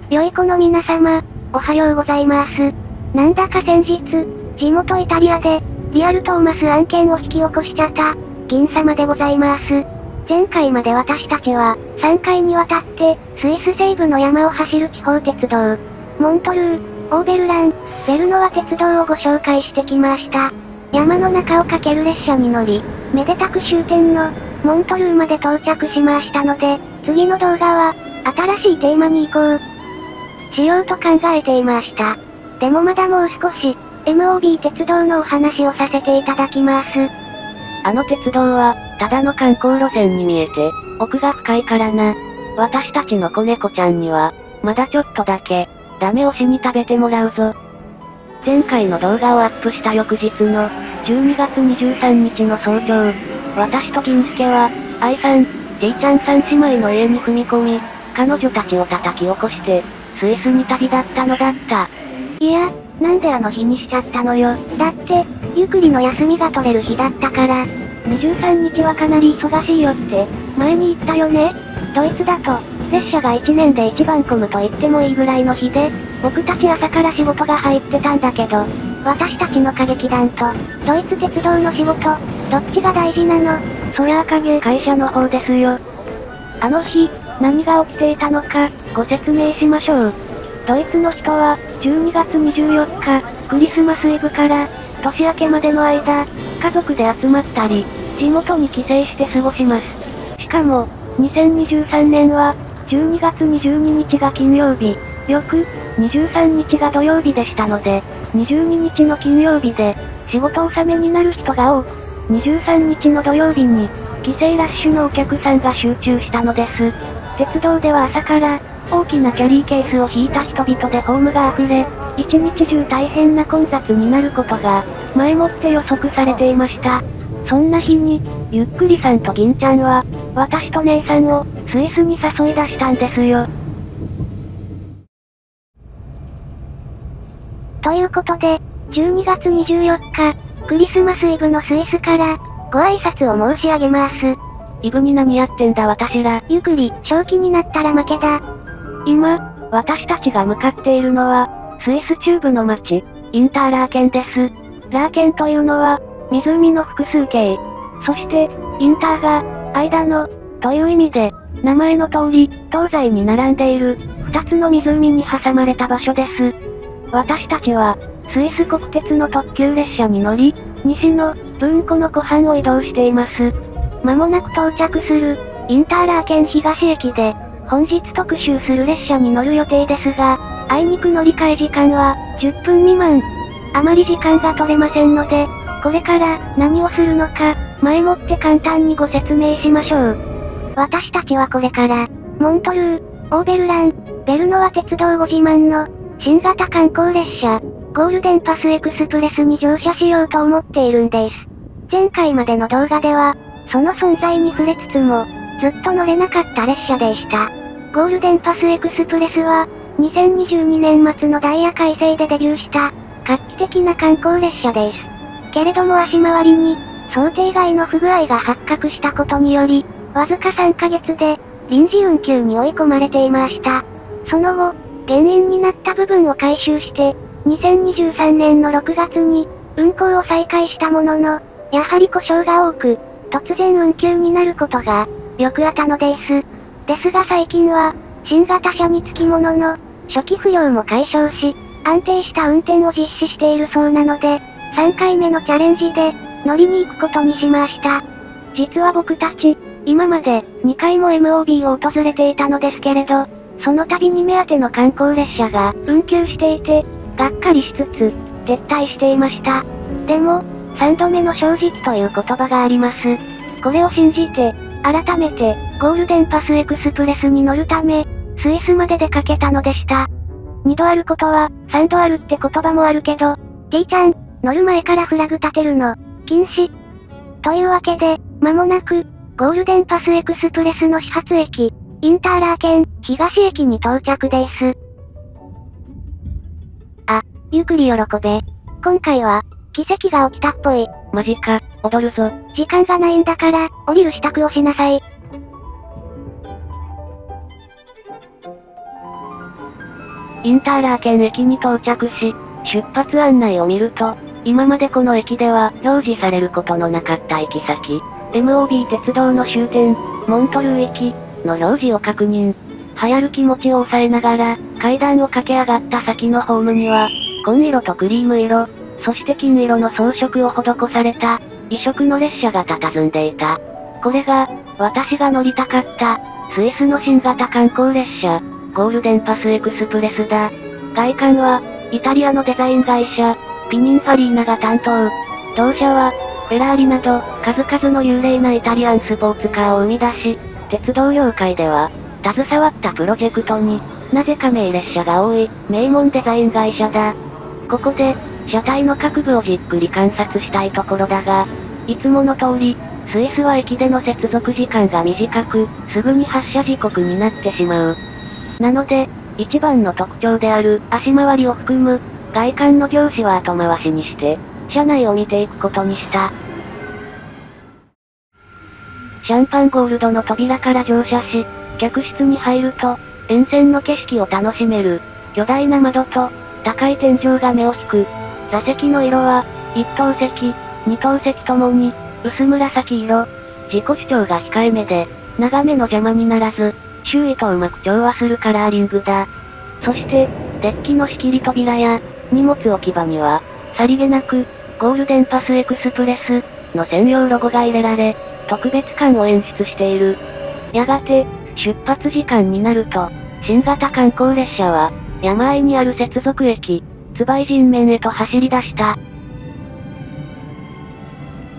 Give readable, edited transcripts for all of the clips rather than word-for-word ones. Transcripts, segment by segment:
良い子の皆様、おはようございます。なんだか先日、地元イタリアで、リアルトーマス案件を引き起こしちゃった、銀様でございます。前回まで私たちは、3回にわたって、スイス西部の山を走る地方鉄道、モントルー、オーベルラン、ベルノワ鉄道をご紹介してきました。山の中を駆ける列車に乗り、めでたく終点の、モントルーまで到着しましたので、次の動画は、新しいテーマに行こう、しようと考えていました。でもまだもう少し、MOB 鉄道のお話をさせていただきます。あの鉄道は、ただの観光路線に見えて、奥が深いからな。私たちの子猫ちゃんには、まだちょっとだけ、ダメ押しに食べてもらうぞ。前回の動画をアップした翌日の、12月23日の早朝、私と銀助は、愛さん、ちいちゃん3姉妹の家に踏み込み、彼女たちを叩き起こして、スイスに旅立ったのだった。いや、なんであの日にしちゃったのよ。だって、ゆくりの休みが取れる日だったから。23日はかなり忙しいよって、前に言ったよね。ドイツだと、列車が1年で一番混むと言ってもいいぐらいの日で、僕たち朝から仕事が入ってたんだけど、私たちの歌劇団と、ドイツ鉄道の仕事、どっちが大事なの？そりゃあ会社の方ですよ。あの日、何が起きていたのか、ご説明しましょう。ドイツの人は、12月24日、クリスマスイブから、年明けまでの間、家族で集まったり、地元に帰省して過ごします。しかも、2023年は、12月22日が金曜日、翌、23日が土曜日でしたので、22日の金曜日で、仕事納めになる人が多く、23日の土曜日に、帰省ラッシュのお客さんが集中したのです。鉄道では朝から、大きなキャリーケースを引いた人々でホームが溢れ、一日中大変な混雑になることが、前もって予測されていました。そんな日に、ゆっくりさんと銀ちゃんは、私と姉さんを、スイスに誘い出したんですよ。ということで、12月24日、クリスマスイブのスイスから、ご挨拶を申し上げます。イブに何やってんだ私ら。ゆっくり、正気になったら負けだ。今、私たちが向かっているのは、スイス中部の町、インターラーケンです。ラーケンというのは、湖の複数形。そして、インターが、間の、という意味で、名前の通り、東西に並んでいる、二つの湖に挟まれた場所です。私たちは、スイス国鉄の特急列車に乗り、西の、ブーン湖の湖畔を移動しています。間もなく到着する、インターラーケン東駅で、本日特集する列車に乗る予定ですが、あいにく乗り換え時間は、10分未満。あまり時間が取れませんので、これから何をするのか、前もって簡単にご説明しましょう。私たちはこれから、モントルー、オーベルラン、ベルノワ鉄道ご自慢の、新型観光列車、ゴールデンパスエクスプレスに乗車しようと思っているんです。前回までの動画では、その存在に触れつつも、ずっと乗れなかった列車でした。ゴールデンパスエクスプレスは、2022年末のダイヤ改正でデビューした、画期的な観光列車です。けれども足回りに、想定外の不具合が発覚したことにより、わずか3ヶ月で、臨時運休に追い込まれていました。その後、原因になった部分を回収して、2023年の6月に、運行を再開したものの、やはり故障が多く、突然運休になることが、よくあったのです。ですが最近は、新型車につきものの、初期不良も解消し、安定した運転を実施しているそうなので、3回目のチャレンジで、乗りに行くことにしました。実は僕たち、今まで、2回も MOB を訪れていたのですけれど、その度に目当ての観光列車が運休していて、がっかりしつつ、撤退していました。でも、3度目の正直という言葉があります。これを信じて、改めて、ゴールデンパスエクスプレスに乗るため、スイスまで出かけたのでした。2度あることは、3度あるって言葉もあるけど、T ちゃん、乗る前からフラグ立てるの、禁止。というわけで、間もなく、ゴールデンパスエクスプレスの始発駅、インターラーケン、東駅に到着です。あ、ゆっくり喜べ。今回は、奇跡が起きたっぽい。マジか、踊るぞ。時間がないんだから、降りる支度をしなさい。インターラーケン駅に到着し、出発案内を見ると、今までこの駅では表示されることのなかった行き先、MOB 鉄道の終点、モントルー駅の表示を確認。流行る気持ちを抑えながら、階段を駆け上がった先のホームには、紺色とクリーム色、そして金色の装飾を施された、異色の列車が佇んでいた。これが、私が乗りたかった、スイスの新型観光列車、ゴールデンパスエクスプレスだ。外観は、イタリアのデザイン会社、ピニンファリーナが担当。同社は、フェラーリなど、数々の有名なイタリアンスポーツカーを生み出し、鉄道業界では、携わったプロジェクトに、なぜか名列車が多い、名門デザイン会社だ。ここで、車体の各部をじっくり観察したいところだが、いつもの通り、スイスは駅での接続時間が短く、すぐに発車時刻になってしまう。なので、一番の特徴である足回りを含む、外観の凝視は後回しにして、車内を見ていくことにした。シャンパンゴールドの扉から乗車し、客室に入ると、沿線の景色を楽しめる、巨大な窓と、高い天井が目を引く。座席の色は、一等席、二等席ともに、薄紫色。自己主張が控えめで、眺めの邪魔にならず、周囲とうまく調和するカラーリングだ。そして、デッキの仕切り扉や、荷物置き場には、さりげなく、ゴールデンパスエクスプレスの専用ロゴが入れられ、特別感を演出している。やがて、出発時間になると、新型観光列車は、山あいにある接続駅、ツバイ人面へと走り出した。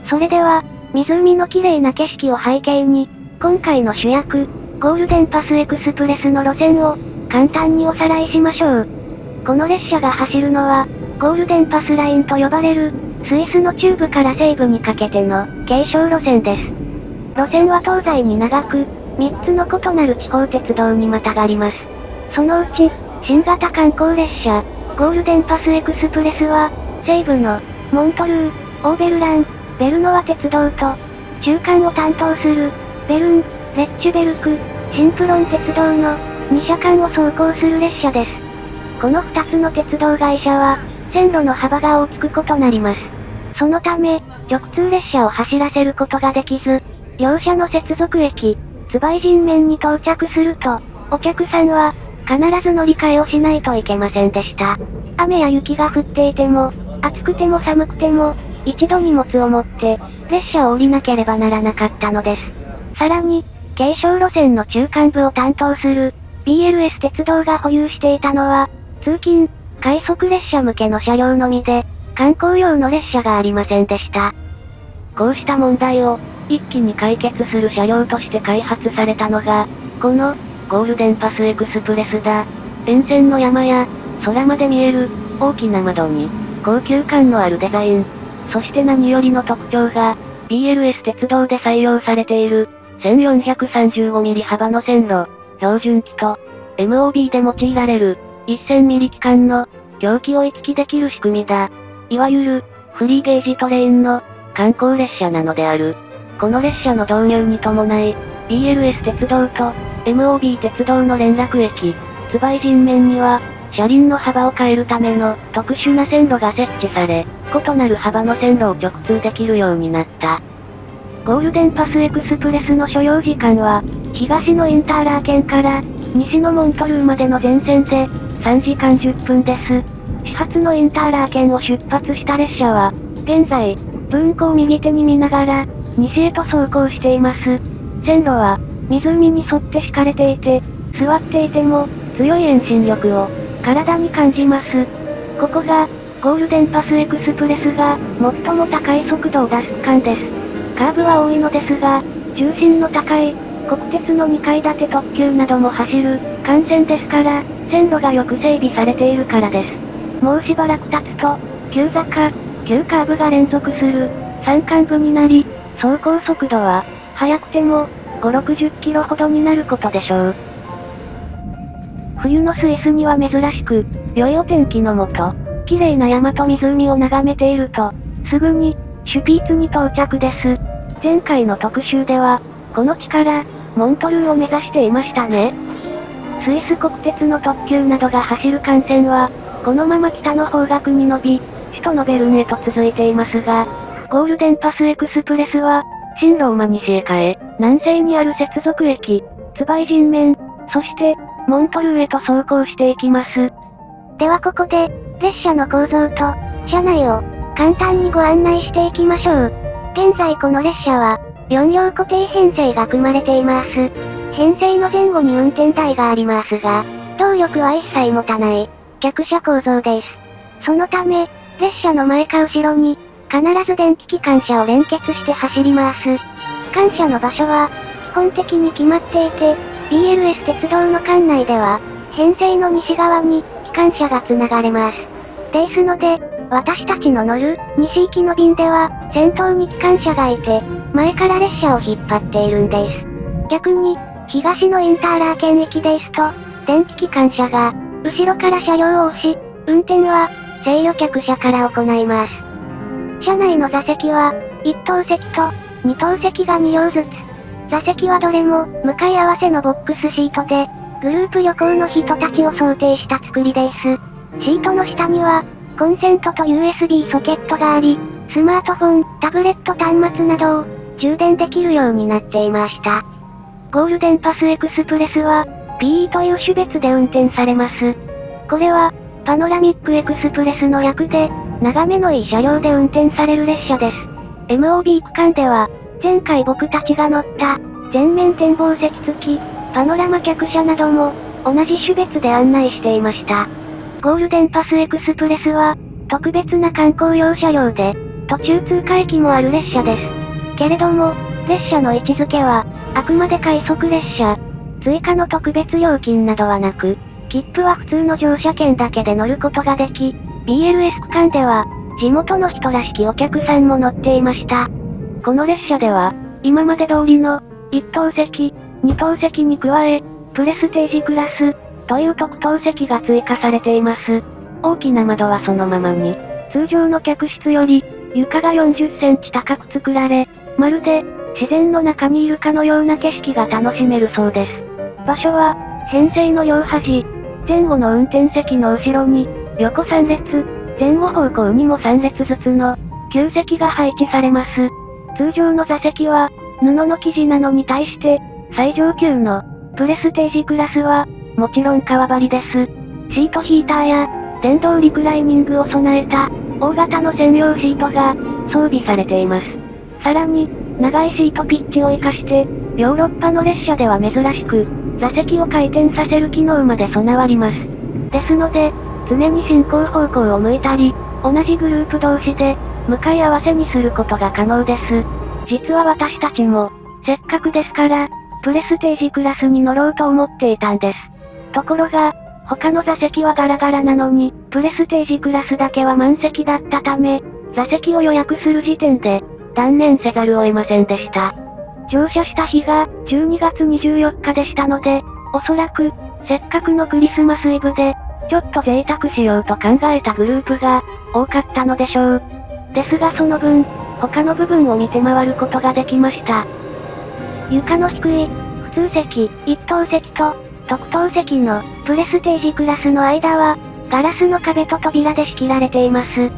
それでは、湖の綺麗な景色を背景に、今回の主役、ゴールデンパスエクスプレスの路線を、簡単におさらいしましょう。この列車が走るのは、ゴールデンパスラインと呼ばれる、スイスの中部から西部にかけての、継承路線です。路線は東西に長く、3つの異なる地方鉄道にまたがります。そのうち、新型観光列車、ゴールデンパスエクスプレスは、西部の、モントルー、オーベルラン、ベルノワ鉄道と、中間を担当する、ベルン、レッチュベルク、シンプロン鉄道の、2車間を走行する列車です。この2つの鉄道会社は、線路の幅が大きく異なります。そのため、直通列車を走らせることができず、両者の接続駅、ツバイ人面に到着すると、お客さんは、必ず乗り換えをしないといけませんでした。雨や雪が降っていても、暑くても寒くても、一度荷物を持って、列車を降りなければならなかったのです。さらに、継承路線の中間部を担当する、BLS 鉄道が保有していたのは、通勤、快速列車向けの車両のみで、観光用の列車がありませんでした。こうした問題を、一気に解決する車両として開発されたのが、この、ゴールデンパスエクスプレスだ。沿線の山や、空まで見える、大きな窓に、高級感のあるデザイン。そして何よりの特徴が、BLS 鉄道で採用されている、1435ミリ幅の線路、標準機と、MOB で用いられる、1000ミリ機関の、凶器を行き来できる仕組みだ。いわゆる、フリーゲージトレインの、観光列車なのである。この列車の導入に伴い、BLS 鉄道と、MOB 鉄道の連絡駅、ツバイ人面には、車輪の幅を変えるための特殊な線路が設置され、異なる幅の線路を直通できるようになった。ゴールデンパスエクスプレスの所要時間は、東のインターラーケンから、西のモントルーまでの全線で、3時間10分です。始発のインターラーケンを出発した列車は、現在、分庫を右手に見ながら、西へと走行しています。線路は、湖に沿って敷かれていて、座っていても、強い遠心力を、体に感じます。ここが、ゴールデンパスエクスプレスが、最も高い速度を出す区間です。カーブは多いのですが、重心の高い、国鉄の2階建て特急なども走る、幹線ですから、線路がよく整備されているからです。もうしばらく経つと、急坂、急カーブが連続する、山間部になり、走行速度は、速くても、5、60キロほどになることでしょう。冬のスイスには珍しく、良いお天気のもと、綺麗な山と湖を眺めていると、すぐに、シュピーツに到着です。前回の特集では、この地から、モントルーを目指していましたね。スイス国鉄の特急などが走る幹線は、このまま北の方角に伸び、首都のベルンへと続いていますが、ゴールデンパスエクスプレスは、新ローマ西へ変え、南西にある接続駅、ツバイジンメン、そして、モントルーへと走行していきます。ではここで、列車の構造と、車内を、簡単にご案内していきましょう。現在この列車は、4両固定編成が組まれています。編成の前後に運転台がありますが、動力は一切持たない、客車構造です。そのため、列車の前か後ろに、必ず電気機関車を連結して走ります。機関車の場所は、基本的に決まっていて、BLS 鉄道の管内では、編成の西側に、機関車が繋がれます。ですので、私たちの乗る、西行きの便では、先頭に機関車がいて、前から列車を引っ張っているんです。逆に、東のインターラーケン駅ですと、電気機関車が、後ろから車両を押し、運転は、制御客車から行います。車内の座席は、1等席と、2等席が2両ずつ。座席はどれも、向かい合わせのボックスシートで、グループ旅行の人たちを想定した作りです。シートの下には、コンセントと USB ソケットがあり、スマートフォン、タブレット端末などを、充電できるようになっていました。ゴールデンパスエクスプレスは、PE という種別で運転されます。これは、パノラミックエクスプレスの略で、眺めのいい車両で運転される列車です。MOB 区間では、前回僕たちが乗った、全面展望席付き、パノラマ客車なども、同じ種別で案内していました。ゴールデンパスエクスプレスは、特別な観光用車両で、途中通過駅もある列車です。けれども、列車の位置づけは、あくまで快速列車。追加の特別料金などはなく、切符は普通の乗車券だけで乗ることができ、BLS 区間では、地元の人らしきお客さんも乗っていました。この列車では、今まで通りの、1等席、2等席に加え、プレステージクラス、という特等席が追加されています。大きな窓はそのままに、通常の客室より、床が40センチ高く作られ、まるで、自然の中にいるかのような景色が楽しめるそうです。場所は、編成の両端、前後の運転席の後ろに、横3列、前後方向にも3列ずつの、9席が配置されます。通常の座席は、布の生地なのに対して、最上級の、プレステージクラスは、もちろん革張りです。シートヒーターや、電動リクライニングを備えた、大型の専用シートが、装備されています。さらに、長いシートピッチを活かして、ヨーロッパの列車では珍しく、座席を回転させる機能まで備わります。ですので、常に進行方向を向いたり、同じグループ同士で、向かい合わせにすることが可能です。実は私たちも、せっかくですから、プレステージクラスに乗ろうと思っていたんです。ところが、他の座席はガラガラなのに、プレステージクラスだけは満席だったため、座席を予約する時点で、断念せざるを得ませんでした。乗車した日が、12月24日でしたので、おそらく、せっかくのクリスマスイブで、ちょっと贅沢しようと考えたグループが、多かったのでしょう。ですがその分、他の部分を見て回ることができました。床の低い、普通席、一等席と、特等席の、プレステージクラスの間は、ガラスの壁と扉で仕切られています。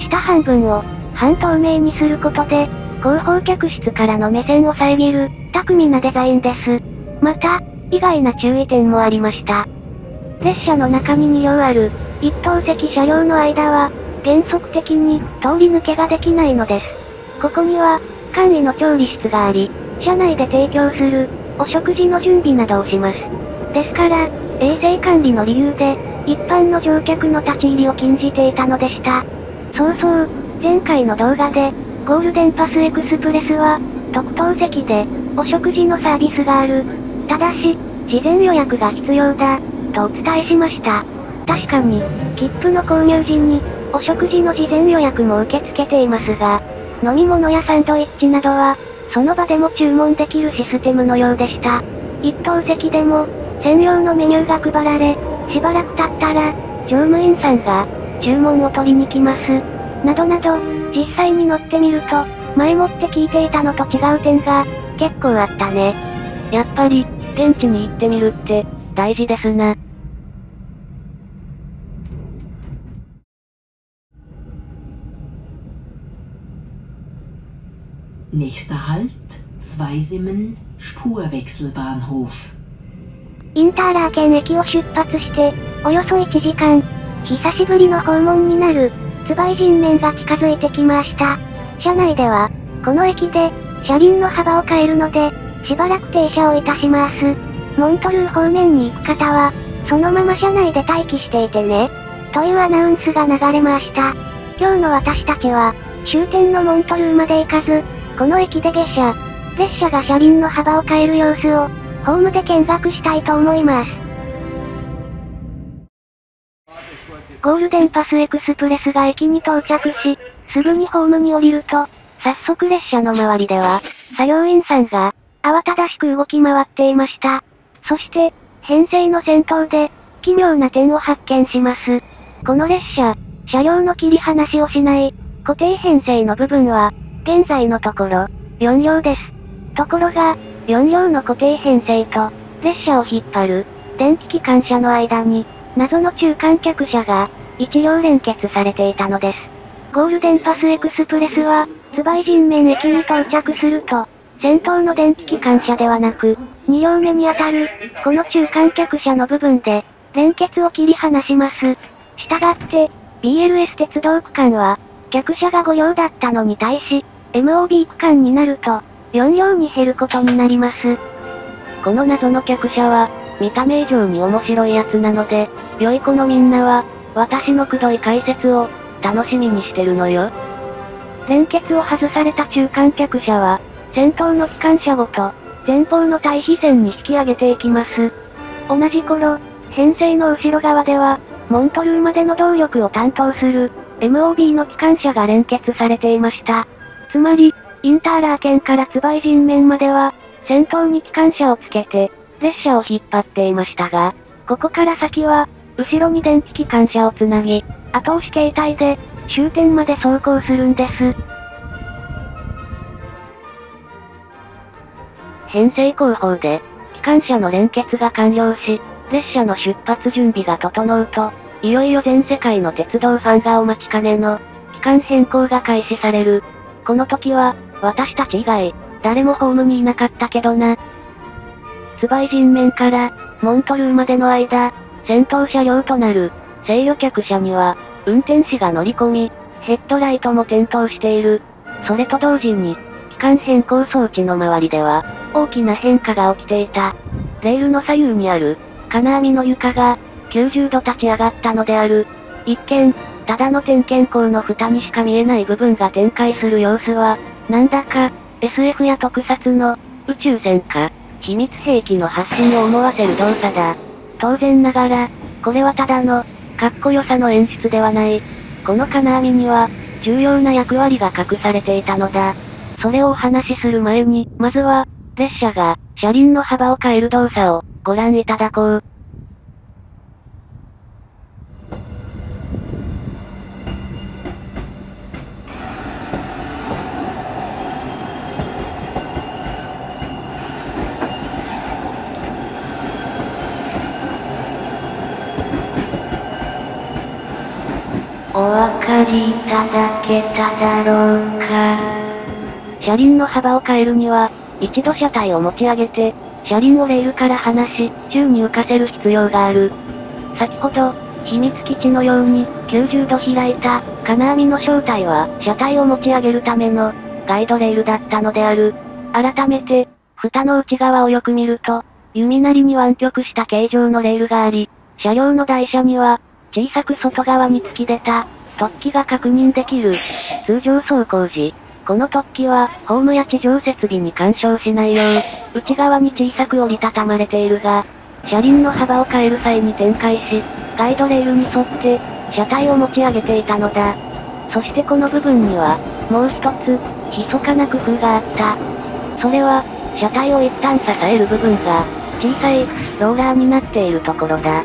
下半分を、半透明にすることで、後方客室からの目線を遮る、巧みなデザインです。また、意外な注意点もありました。列車の中に2両ある、一等席車両の間は、原則的に、通り抜けができないのです。ここには、簡易の調理室があり、車内で提供する、お食事の準備などをします。ですから、衛生管理の理由で、一般の乗客の立ち入りを禁じていたのでした。そうそう、前回の動画で、ゴールデンパスエクスプレスは、特等席で、お食事のサービスがある。ただし、事前予約が必要だ、とお伝えしました。確かに、切符の購入時に、お食事の事前予約も受け付けていますが、飲み物やサンドイッチなどは、その場でも注文できるシステムのようでした。一等席でも、専用のメニューが配られ、しばらく経ったら、乗務員さんが、注文を取りに来ます。などなど、実際に乗ってみると、前もって聞いていたのと違う点が、結構あったね。やっぱり、現地に行ってみるって、大事ですな。Nächster Halt, Zweisimmen, Spurwechselbahnhof。インターラー県駅を出発して、およそ1時間。久しぶりの訪問になる、ツバイ人面が近づいてきました。車内では、この駅で、車輪の幅を変えるので、しばらく停車をいたします。モントルー方面に行く方は、そのまま車内で待機していてね。というアナウンスが流れました。今日の私たちは、終点のモントルーまで行かず、この駅で下車。列車が車輪の幅を変える様子を、ホームで見学したいと思います。ゴールデンパスエクスプレスが駅に到着し、すぐにホームに降りると、早速列車の周りでは、作業員さんが、慌ただしく動き回っていました。そして、編成の先頭で、奇妙な点を発見します。この列車、車両の切り離しをしない、固定編成の部分は、現在のところ、4両です。ところが、4両の固定編成と、列車を引っ張る、電気機関車の間に、謎の中間客車が、1両連結されていたのです。ゴールデンパスエクスプレスは、ツバイ人面駅に到着すると、先頭の電気機関車ではなく、2両目にあたる、この中間客車の部分で、連結を切り離します。したがって、BLS 鉄道区間は、客車が5両だったのに対し、MOB 区間になると、4両に減ることになります。この謎の客車は、見た目以上に面白いやつなので、良い子のみんなは、私のくどい解説を、楽しみにしてるのよ。連結を外された中間客車は、先頭の機関車ごと、前方の対比線に引き上げていきます。同じ頃、編成の後ろ側では、モントルーまでの動力を担当する、MOB の機関車が連結されていました。つまり、インターラー県からツバイ人面までは、先頭に機関車をつけて、列車を引っ張っていましたが、ここから先は、後ろに電気機関車をつなぎ、後押し形態で、終点まで走行するんです。編成後方で、機関車の連結が完了し、列車の出発準備が整うと、いよいよ全世界の鉄道ファンがお待ちかねの、期間変更が開始される。この時は、私たち以外、誰もホームにいなかったけどな。ツバイ人面から、モントルーまでの間、先頭車両となる、制御客車には、運転士が乗り込み、ヘッドライトも点灯している。それと同時に、期間変更装置の周りでは、大きな変化が起きていた。レールの左右にある、金網の床が、90度立ち上がったのである。一見、ただの点検口の蓋にしか見えない部分が展開する様子は、なんだか、SF や特撮の、宇宙戦か、秘密兵器の発信を思わせる動作だ。当然ながら、これはただの、かっこよさの演出ではない。この金網には、重要な役割が隠されていたのだ。それをお話しする前に、まずは、列車が、車輪の幅を変える動作を、ご覧いただこう。お分かりいただけただろうか。車輪の幅を変えるには、一度車体を持ち上げて、車輪をレールから離し、宙に浮かせる必要がある。先ほど、秘密基地のように、90度開いた、金網の正体は、車体を持ち上げるための、ガイドレールだったのである。改めて、蓋の内側をよく見ると、弓なりに湾曲した形状のレールがあり、車両の台車には、小さく外側に突き出た、突起が確認できる。通常走行時、この突起は、ホームや地上設備に干渉しないよう、内側に小さく折りたたまれているが、車輪の幅を変える際に展開し、ガイドレールに沿って、車体を持ち上げていたのだ。そしてこの部分には、もう一つ、密かな工夫があった。それは、車体を一旦支える部分が、小さい、ローラーになっているところだ。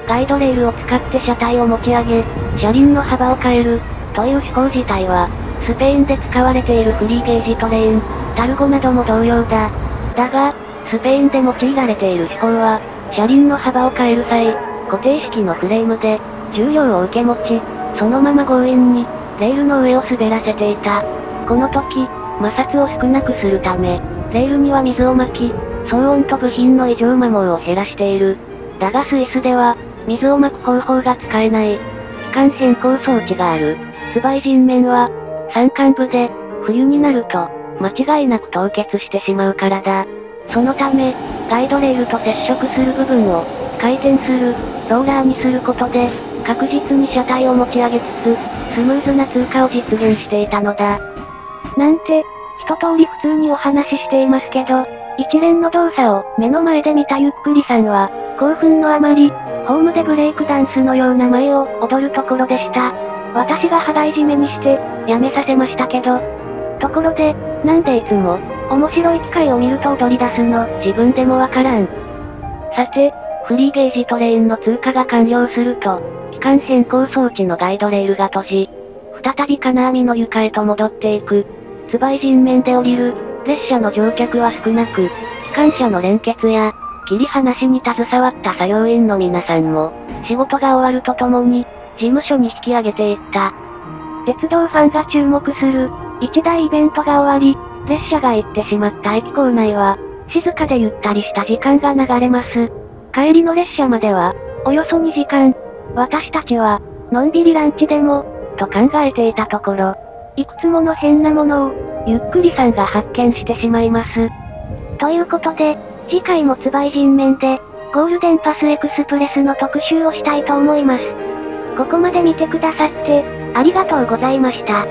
ガイドレールを使って車体を持ち上げ、車輪の幅を変える、という手法自体は、スペインで使われているフリーゲージトレイン、タルゴなども同様だ。だが、スペインで用いられている手法は、車輪の幅を変える際、固定式のフレームで、重量を受け持ち、そのまま強引に、レールの上を滑らせていた。この時、摩擦を少なくするため、レールには水をまき、騒音と部品の異常摩耗を減らしている。だがスイスでは、水をまく方法が使えない、機関変更装置がある。ツバイ人面は、山間部で、冬になると、間違いなく凍結してしまうからだ。そのため、ガイドレールと接触する部分を、回転する、ローラーにすることで、確実に車体を持ち上げつつ、スムーズな通過を実現していたのだ。なんて、一通り普通にお話ししていますけど、一連の動作を目の前で見たゆっくりさんは、興奮のあまり、ホームでブレイクダンスのような舞を踊るところでした。私が羽交い締めにして、やめさせましたけど。ところで、なんでいつも、面白い機械を見ると踊り出すの、自分でもわからん。さて、フリーゲージトレインの通過が完了すると、機関変更装置のガイドレールが閉じ、再び金網の床へと戻っていく。ツバイ人面で降りる、列車の乗客は少なく、機関車の連結や、切り離しに携わった作業員の皆さんも、仕事が終わるとともに、事務所に引き上げていった。鉄道ファンが注目する、一大イベントが終わり、列車が行ってしまった駅構内は、静かでゆったりした時間が流れます。帰りの列車までは、およそ2時間。私たちは、のんびりランチでも、と考えていたところ、いくつもの変なものを、ゆっくりさんが発見してしまいます。ということで、次回もツバイ人面で、ゴールデンパスエクスプレスの特集をしたいと思います。ここまで見てくださって、ありがとうございました。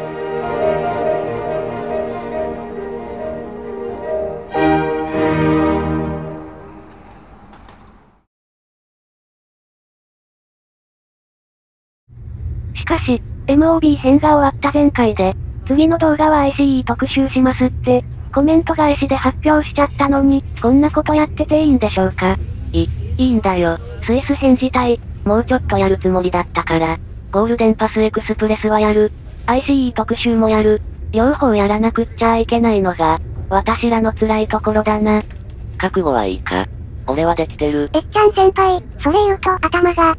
しかし、MOB 編が終わった前回で、次の動画は ICE 特集しますって、コメント返しで発表しちゃったのに、こんなことやってていいんでしょうか？いいんだよ。スイス編自体、もうちょっとやるつもりだったから。ゴールデンパスエクスプレスはやる。ICE 特集もやる。両方やらなくっちゃいけないのが、私らの辛いところだな。覚悟はいいか？俺はできてる。えっちゃん先輩、それ言うと頭が、